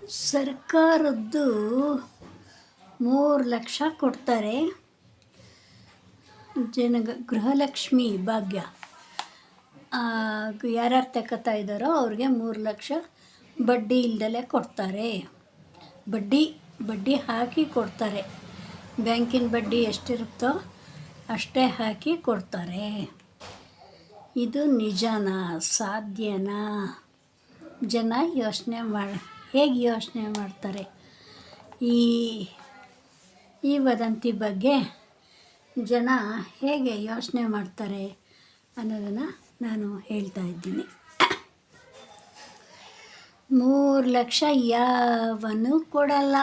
ಸರ್ಕಾರದ್ದು 3 ಲಕ್ಷ ಕೊಡ್ತಾರೆ. ಗೃಹಲಕ್ಷ್ಮಿ ಭಾಗ್ಯ ಯಾರ್ಯಾರು ತಗೋತಾ ಇದ್ದಾರೋ ಅವ್ರಿಗೆ 3 ಲಕ್ಷ ಬಡ್ಡಿ ಇಲ್ದಲೇ ಕೊಡ್ತಾರೆ. ಬಡ್ಡಿ ಹಾಕಿ ಕೊಡ್ತಾರೆ. ಬ್ಯಾಂಕಿನ ಬಡ್ಡಿ ಎಷ್ಟಿರುತ್ತೋ ಅಷ್ಟೇ ಹಾಕಿ ಕೊಡ್ತಾರೆ. ಇದು ನಿಜನಾ? ಸಾಧ್ಯನಾ? ಜನ ಹೇಗೆ ಯೋಚನೆ ಮಾಡ್ತಾರೆ ಈ ವದಂತಿ ಬಗ್ಗೆ? ಜನ ಹೇಗೆ ಯೋಚನೆ ಮಾಡ್ತಾರೆ ಅನ್ನೋದನ್ನು ನಾನು ಹೇಳ್ತಾ ಇದ್ದೀನಿ. 3 ಲಕ್ಷ ಯಾವನೂ ಕೊಡಲ್ಲ.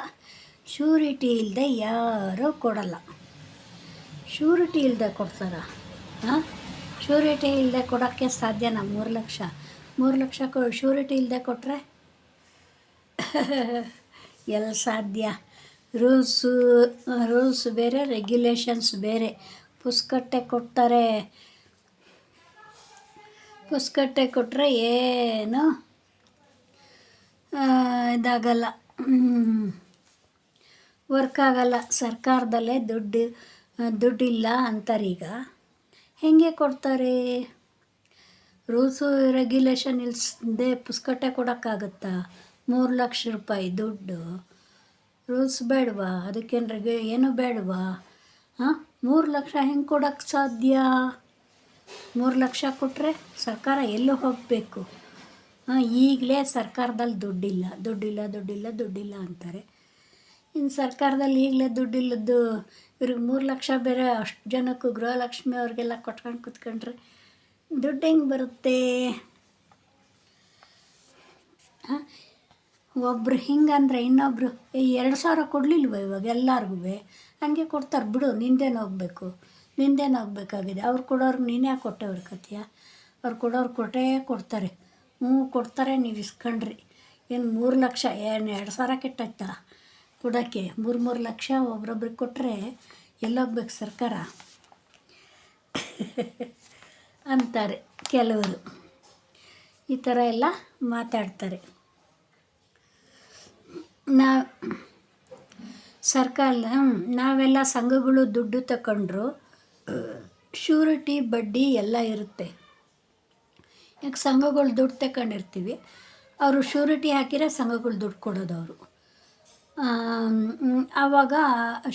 ಶ್ಯೂರಿಟಿ ಇಲ್ಲದೆ ಯಾರೂ ಕೊಡಲ್ಲ. ಶ್ಯೂರಿಟಿ ಇಲ್ಲದೆ ಕೊಡ್ತಾರ? ಶ್ಯೂರಿಟಿ ಇಲ್ಲದೆ ಕೊಡೋಕ್ಕೆ ಸಾಧ್ಯನಾ? 3 ಲಕ್ಷ ಶ್ಯೂರಿಟಿ ಇಲ್ಲದೆ ಕೊಟ್ಟರೆ ಎಲ್ಲಿ ಸಾಧ್ಯ? ರೂಲ್ಸ್ ಬೇರೆ, ರೆಗ್ಯುಲೇಷನ್ಸ್ ಬೇರೆ. ಪುಸ್ಕಟ್ಟೆ ಕೊಟ್ಟರೆ ಏನು ಇದಾಗಲ್ಲ, ವರ್ಕ್ ಆಗಲ್ಲ. ಸರ್ಕಾರದಲ್ಲೇ ದುಡ್ಡಿಲ್ಲ ಅಂತಾರೀಗ. ಹೇಗೆ ಕೊಡ್ತಾರೆ? ರೂಲ್ಸು ರೆಗ್ಯುಲೇಷನ್ ಇಲ್ಸದೆ ಪುಸ್ಕಟ್ಟೆ ಕೊಡೋಕ್ಕಾಗುತ್ತಾ? 3 ಲಕ್ಷ ರೂಪಾಯಿ ದುಡ್ಡು. ರೂಲ್ಸ್ ಬೇಡವಾ? ಅದಕ್ಕೇನು ಏನೂ ಬೇಡವಾ? 3 ಲಕ್ಷ ಹೆಂಗೆ ಕೊಡೋಕ್ಕೆ ಸಾಧ್ಯ? 3 ಲಕ್ಷ ಕೊಟ್ಟರೆ ಸರ್ಕಾರ ಎಲ್ಲೂ ಹೋಗಬೇಕು? ಈಗಲೇ ಸರ್ಕಾರದಲ್ಲಿ ದುಡ್ಡಿಲ್ಲ ಅಂತಾರೆ. ಇನ್ನು ಸರ್ಕಾರದಲ್ಲಿ ಈಗಲೇ ದುಡ್ಡಿಲ್ಲದ್ದು ಇವ್ರಿಗೆ 3 ಲಕ್ಷ ಬೇರೆ ಅಷ್ಟು ಜನಕ್ಕೂ ಗೃಹಲಕ್ಷ್ಮಿ ಅವ್ರಿಗೆಲ್ಲ ಕೊಟ್ಕೊಂಡು ಕೂತ್ಕೊಂಡ್ರೆ ದುಡ್ಡು ಹೆಂಗೆ ಬರುತ್ತೆ? ಒಬ್ಬರು ಹಿಂಗಂದ್ರೆ ಇನ್ನೊಬ್ಬರು 2,000 ಕೊಡಲಿಲ್ವ ಇವಾಗ ಎಲ್ಲರಿಗೂ? ಹಂಗೆ ಕೊಡ್ತಾರೆ ಬಿಡು, ನಿಂದೇನು ಹೋಗಬೇಕಾಗಿದೆ? ಅವ್ರು ಕೊಡೋರ್ಗೆ ನೀನು ಯಾಕೆ ಕೊಟ್ಟೆ ಹೊರ್ಕತ್ತೀಯ? ಅವ್ರು ಕೊಡೋರು ಕೊಡ್ತಾರೆ. ಕೊಡ್ತಾರೆ, ನೀವು ಇಸ್ಕೊಂಡ್ರಿ. ಏನು 3 ಲಕ್ಷ ಏನು 2,000 ಕೆಟ್ಟಾಯ್ತಾ ಕೊಡೋಕ್ಕೆ? 3 ಲಕ್ಷ ಒಬ್ರೊಬ್ರಿಗೆ ಕೊಟ್ಟರೆ ಎಲ್ಲೋಗ್ಬೇಕು ಸರ್ಕಾರ ಅಂತಾರೆ ಕೆಲವರು. ಈ ಥರ ಎಲ್ಲ ಮಾತಾಡ್ತಾರೆ. ನಾವೆಲ್ಲ ಸಂಘಗಳು ದುಡ್ಡು ತಗೊಂಡ್ರು ಶ್ಯೂರಿಟಿ ಬಡ್ಡಿ ಎಲ್ಲ ಇರುತ್ತೆ. ಈಗ ಸಂಘಗಳು ದುಡ್ಡು ತಗೊಂಡಿರ್ತೀವಿ, ಅವರು ಶ್ಯೂರಿಟಿ ಹಾಕಿರೋ ಸಂಘಗಳು ದುಡ್ಡು ಕೊಡೋದು ಅವರು. ಆವಾಗ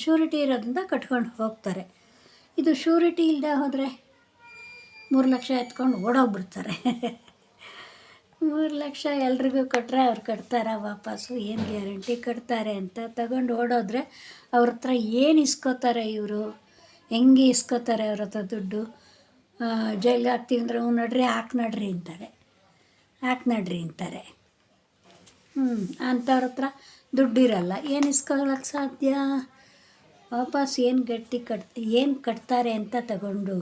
ಶ್ಯೂರಿಟಿ ಇರೋದ್ರಿಂದ ಕಟ್ಕೊಂಡು ಹೋಗ್ತಾರೆ. ಇದು ಶ್ಯೂರಿಟಿ ಇಲ್ಲದೆ ಹೋದರೆ 3 ಲಕ್ಷ ಎತ್ಕೊಂಡು ಓಡೋಗ್ಬಿಡ್ತಾರೆ. 3 ಲಕ್ಷ ಎಲ್ರಿಗೂ ಕೊಟ್ಟರೆ ಅವ್ರು ಕಟ್ತಾರ ವಾಪಸ್ಸು? ಏನು ಗ್ಯಾರಂಟಿ ಕಟ್ತಾರೆ ಅಂತ? ತಗೊಂಡು ಓಡೋದ್ರೆ ಅವ್ರ ಹತ್ರ ಏನು ಇಸ್ಕೋತಾರೆ ಇವರು? ಹೆಂಗೆ ಇಸ್ಕೋತಾರೆ ಅವ್ರ ಹತ್ರ ದುಡ್ಡು? ಜೈಲಿಗೆ ಹಾಕ್ತೀವಿ ಅಂದರೆ ನಡ್ರಿ ಅಂತಾರೆ. ಅಂಥವ್ರ ಹತ್ರ ದುಡ್ಡಿರಲ್ಲ, ಏನು ಇಸ್ಕೊಳ್ಳೋಕ್ಕೆ ಸಾಧ್ಯ? ವಾಪಸ್ ಏನು ಕಟ್ತಾರೆ ಅಂತ ತಗೊಂಡು?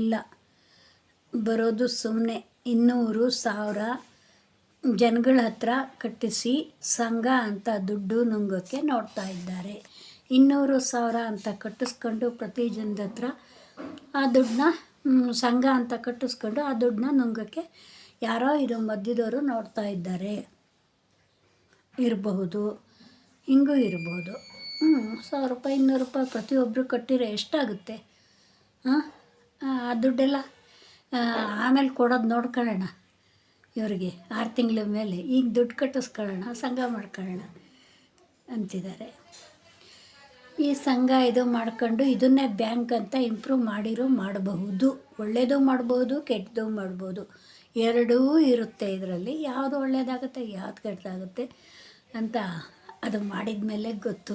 ಇಲ್ಲ, ಬರೋದು ಸುಮ್ಮನೆ 200,000 ಜನಗಳ ಹತ್ರ ಕಟ್ಟಿಸಿ ಸಂಘ ಅಂತ ದುಡ್ಡು ನುಂಗೋಕ್ಕೆ ನೋಡ್ತಾ ಇದ್ದಾರೆ. 200,000 ಅಂತ ಕಟ್ಟಿಸ್ಕೊಂಡು ಪ್ರತಿ ಜನದ ಹತ್ರ ಆ ದುಡ್ಡನ್ನ ಸಂಘ ಅಂತ ಕಟ್ಟಿಸ್ಕೊಂಡು ಆ ದುಡ್ಡನ್ನ ನುಂಗೋಕ್ಕೆ ಯಾರೋ ಇದು ಮಧ್ಯದವರು ನೋಡ್ತಾ ಇದ್ದಾರೆ. ಇರಬಹುದು, ಹಿಂಗೂ ಇರ್ಬೋದು. 1,000 ರೂಪಾಯಿ 200 ರೂಪಾಯಿ ಪ್ರತಿಯೊಬ್ಬರು ಕಟ್ಟಿರೋ ಎಷ್ಟಾಗುತ್ತೆ? ಆ ದುಡ್ಡೆಲ್ಲ ಆಮೇಲೆ ಕೊಡೋದು ನೋಡ್ಕೊಳ್ಳೋಣ. ಇವರಿಗೆ 6 ತಿಂಗಳ ಮೇಲೆ ಈಗ ದುಡ್ಡು ಕಟ್ಟಿಸ್ಕೊಳ್ಳೋಣ, ಸಂಘ ಮಾಡ್ಕೊಳ್ಳೋಣ ಅಂತಿದ್ದಾರೆ. ಈ ಸಂಘ ಇದು ಮಾಡ್ಕೊಂಡು ಇದನ್ನೇ ಬ್ಯಾಂಕ್ ಅಂತ ಇಂಪ್ರೂವ್ ಮಾಡಬಹುದು. ಒಳ್ಳೆಯದು ಮಾಡ್ಬೋದು, ಕೆಟ್ಟದ್ದು ಮಾಡ್ಬೋದು. ಎರಡೂ ಇರುತ್ತೆ ಇದರಲ್ಲಿ. ಯಾವುದು ಒಳ್ಳೆಯದಾಗುತ್ತೆ, ಯಾವ್ದು ಕೆಟ್ಟದಾಗುತ್ತೆ ಅಂತ ಅದು ಮಾಡಿದ ಮೇಲೆ ಗೊತ್ತು.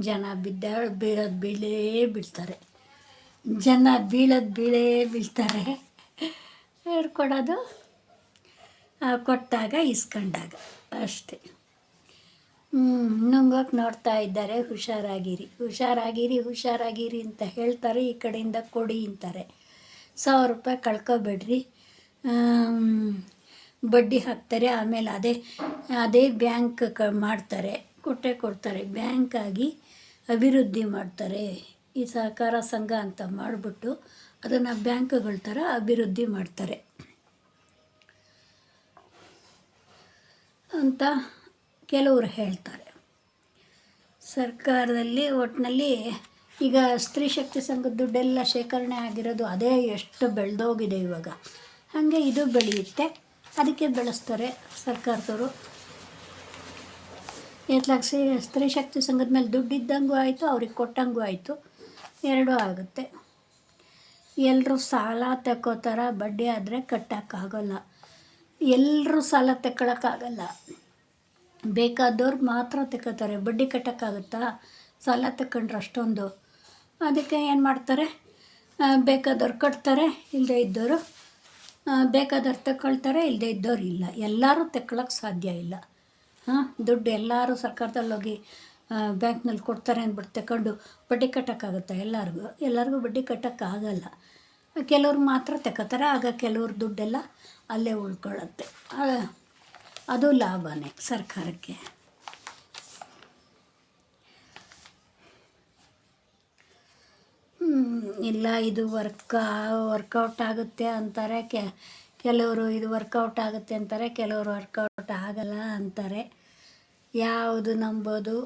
ಜನ ಬೀಳ್ತಾರೆ. ಅವ್ರು ಕೊಡೋದು ಕೊಟ್ಟಾಗ ಇಸ್ಕೊಂಡಾಗ ಅಷ್ಟೇ. ನುಂಗೋಕೆ ನೋಡ್ತಾ ಇದ್ದಾರೆ. ಹುಷಾರಾಗಿರಿ ಅಂತ ಹೇಳ್ತಾರೆ. ಈ ಕಡೆಯಿಂದ ಕೊಡಿ ಅಂತಾರೆ. 1,000 ರೂಪಾಯಿ ಕಳ್ಕೊಬೇಡ್ರಿ, ಬಡ್ಡಿ ಹಾಕ್ತಾರೆ. ಆಮೇಲೆ ಅದೇ ಬ್ಯಾಂಕ್ ಮಾಡ್ತಾರೆ, ಕೊಡ್ತಾರೆ. ಬ್ಯಾಂಕಾಗಿ ಅಭಿವೃದ್ಧಿ ಮಾಡ್ತಾರೆ. ಈ ಸಹಕಾರ ಸಂಘ ಅಂತ ಮಾಡಿಬಿಟ್ಟು ಅದನ್ನು ಬ್ಯಾಂಕ್ಗಳ ಥರ ಅಭಿವೃದ್ಧಿ ಮಾಡ್ತಾರೆ. ಅಂತ ಕೆಲವರು ಹೇಳ್ತಾರೆ. ಸರ್ಕಾರದಲ್ಲಿ ಒಟ್ಟಿನಲ್ಲಿ ಈಗ ಸ್ತ್ರೀ ಶಕ್ತಿ ಸಂಘದ ದುಡ್ಡೆಲ್ಲ ಶೇಖರಣೆ ಆಗಿರೋದು ಅದೇ ಎಷ್ಟು ಬೆಳೆದೋಗಿದೆ ಇವಾಗ. ಹಾಗೆ ಇದು ಬೆಳೆಯುತ್ತೆ, ಅದಕ್ಕೆ ಬೆಳೆಸ್ತಾರೆ ಸರ್ಕಾರದವರು. ಎತ್ಲಾಗ ಸ್ತ್ರೀ ಶಕ್ತಿ ಸಂಘದ ಮೇಲೆ ದುಡ್ಡು ಇದ್ದಂಗೂ ಆಯಿತು, ಅವ್ರಿಗೆ ಕೊಟ್ಟಂಗೂ ಆಯಿತು, ಎರಡೂ ಆಗುತ್ತೆ. ಎಲ್ಲರೂ ಸಾಲ ತಗೋತಾರ, ಬಡ್ಡಿ ಆದರೆ ಕಟ್ಟೋಕ್ಕಾಗಲ್ಲ. ಎಲ್ಲರೂ ಸಾಲ ತಗೊಳಕ್ಕಾಗಲ್ಲ, ಬೇಕಾದವ್ರು ಮಾತ್ರ ತಗೋತಾರೆ. ಬಡ್ಡಿ ಕಟ್ಟೋಕ್ಕಾಗುತ್ತಾ? ಸಾಲ ತಗೊಂಡ್ರೆ ಅಷ್ಟೊಂದು. ಅದಕ್ಕೆ ಏನು ಮಾಡ್ತಾರೆ, ಬೇಕಾದವ್ರು ಕಟ್ತಾರೆ, ಇಲ್ಲದೇ ಇದ್ದವರು ಬೇಕಾದವ್ರು ತಗೊಳ್ತಾರೆ, ಇಲ್ಲದೇ ಇದ್ದವ್ರು ಇಲ್ಲ. ಎಲ್ಲರೂ ತಗೊಳಕ್ಕೆ ಸಾಧ್ಯ ಇಲ್ಲ. ದುಡ್ಡು ಎಲ್ಲರೂ ಸರ್ಕಾರದಲ್ಲಿ ಹೋಗಿ ಬ್ಯಾಂಕ್ನಲ್ಲಿ ಕೊಡ್ತಾರೆ ಅಂದ್ಬಿಟ್ಟು ತಗೊಂಡು ಬಡ್ಡಿ ಕಟ್ಟೋಕ್ಕಾಗುತ್ತೆ? ಎಲ್ಲರಿಗೂ ಬಡ್ಡಿ ಕಟ್ಟೋಕ್ಕಾಗಲ್ಲ. ಕೆಲವ್ರು ಮಾತ್ರ ತಗೋತಾರೆ, ಆಗ ಕೆಲವ್ರ ದುಡ್ಡೆಲ್ಲ ಅಲ್ಲೇ ಉಳ್ಕೊಳ್ಳುತ್ತೆ. ಅದು ಲಾಭನೇ ಸರ್ಕಾರಕ್ಕೆ. ಇಲ್ಲ ಇದು ವರ್ಕೌಟ್ ಆಗುತ್ತೆ ಅಂತಾರೆ, ಕೆಲವರು ಇದು ವರ್ಕೌಟ್ ಆಗುತ್ತೆ ಅಂತಾರೆ, ಕೆಲವರು ವರ್ಕೌಟ್ ಆಗಲ್ಲ ಅಂತಾರೆ. ಯಾವುದು ನಂಬೋದು?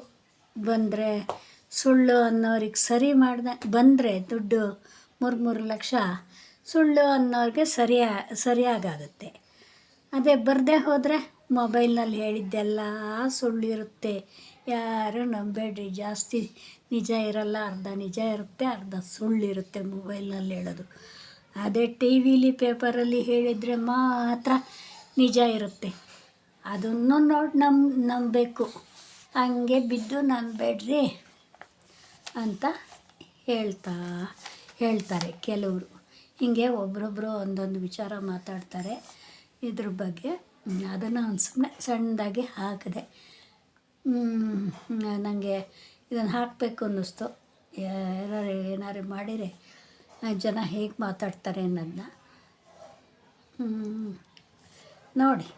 ಬಂದರೆ ಸುಳ್ಳು ಅನ್ನೋರಿಗೆ ಸರಿ ಬಂದರೆ ದುಡ್ಡು 3 ಲಕ್ಷ ಸುಳ್ಳು ಅನ್ನೋರಿಗೆ ಸರಿಯಾಗುತ್ತೆ. ಅದೇ ಬರದೇ ಹೋದರೆ ಮೊಬೈಲ್ನಲ್ಲಿ ಹೇಳಿದ್ದೆಲ್ಲ ಸುಳ್ಳಿರುತ್ತೆ, ಯಾರು ನಂಬೇಡ್ರಿ. ಜಾಸ್ತಿ ನಿಜ ಇರಲ್ಲ, ಅರ್ಧ ನಿಜ ಇರುತ್ತೆ, ಅರ್ಧ ಸುಳ್ಳಿರುತ್ತೆ ಮೊಬೈಲ್ನಲ್ಲಿ ಹೇಳೋದು. ಅದೇ ಟಿ ವಿಲಿ ಪೇಪರಲ್ಲಿ ಹೇಳಿದರೆ ಮಾತ್ರ ನಿಜ ಇರುತ್ತೆ. ಅದನ್ನು ನೋಡಿ ನಂಬಬೇಕು. ಹಂಗೆ ಬಿದ್ದು ನಂಬೇಡ್ರಿ ಅಂತ ಹೇಳ್ತಾರೆ ಕೆಲವರು. ಹೀಗೆ ಒಬ್ಬರೊಬ್ಬರು ಒಂದೊಂದು ವಿಚಾರ ಮಾತಾಡ್ತಾರೆ ಇದ್ರ ಬಗ್ಗೆ. ಅದನ್ನು ಒಂದು ಸುಮ್ಮನೆ ಸಣ್ಣದಾಗಿ ಹಾಕಿದೆ. ನನಗೆ ಇದನ್ನು ಹಾಕಬೇಕು ಅನ್ನಿಸ್ತು. ಏನಾರು ಮಾಡಿದರೆ ಜನ ಹೇಗೆ ಮಾತಾಡ್ತಾರೆ ಅನ್ನೋದನ್ನ ನೋಡಿ,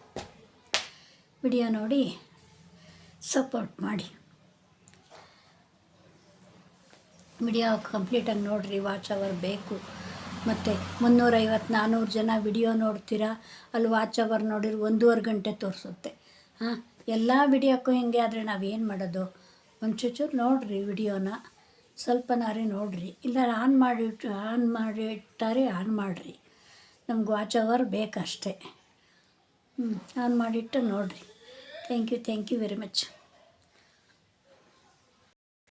ವಿಡಿಯೋ ನೋಡಿ ಸಪೋರ್ಟ್ ಮಾಡಿ. ವಿಡಿಯೋ ಕಂಪ್ಲೀಟಾಗಿ ನೋಡಿರಿ, ವಾಚ್ ಅವರ್ ಬೇಕು. ಮತ್ತು 350-400 ಜನ ವಿಡಿಯೋ ನೋಡ್ತೀರಾ, ಅಲ್ಲಿ ವಾಚ್ ಅವರ್ ನೋಡಿದ್ರೆ 1.5 ಗಂಟೆ ತೋರಿಸುತ್ತೆ. ಎಲ್ಲ ವಿಡಿಯೋಕ್ಕೂ ಹಿಂಗೆ ಆದರೆ ನಾವೇನು ಮಾಡೋದು? ಒಂಚೂರು ನೋಡಿರಿ ವಿಡಿಯೋನ, ಸ್ವಲ್ಪನಾರೇ ನೋಡಿರಿ. ಇಲ್ಲ ಆನ್ ಮಾಡಿಟ್ಟಾರೆ ಆನ್ ಮಾಡಿರಿ, ನಮ್ಗೆ ವಾಚ್ ಅವರ್ ಬೇಕಷ್ಟೇ. ಆನ್ ಮಾಡಿಟ್ಟು ನೋಡಿರಿ. Thank you very much.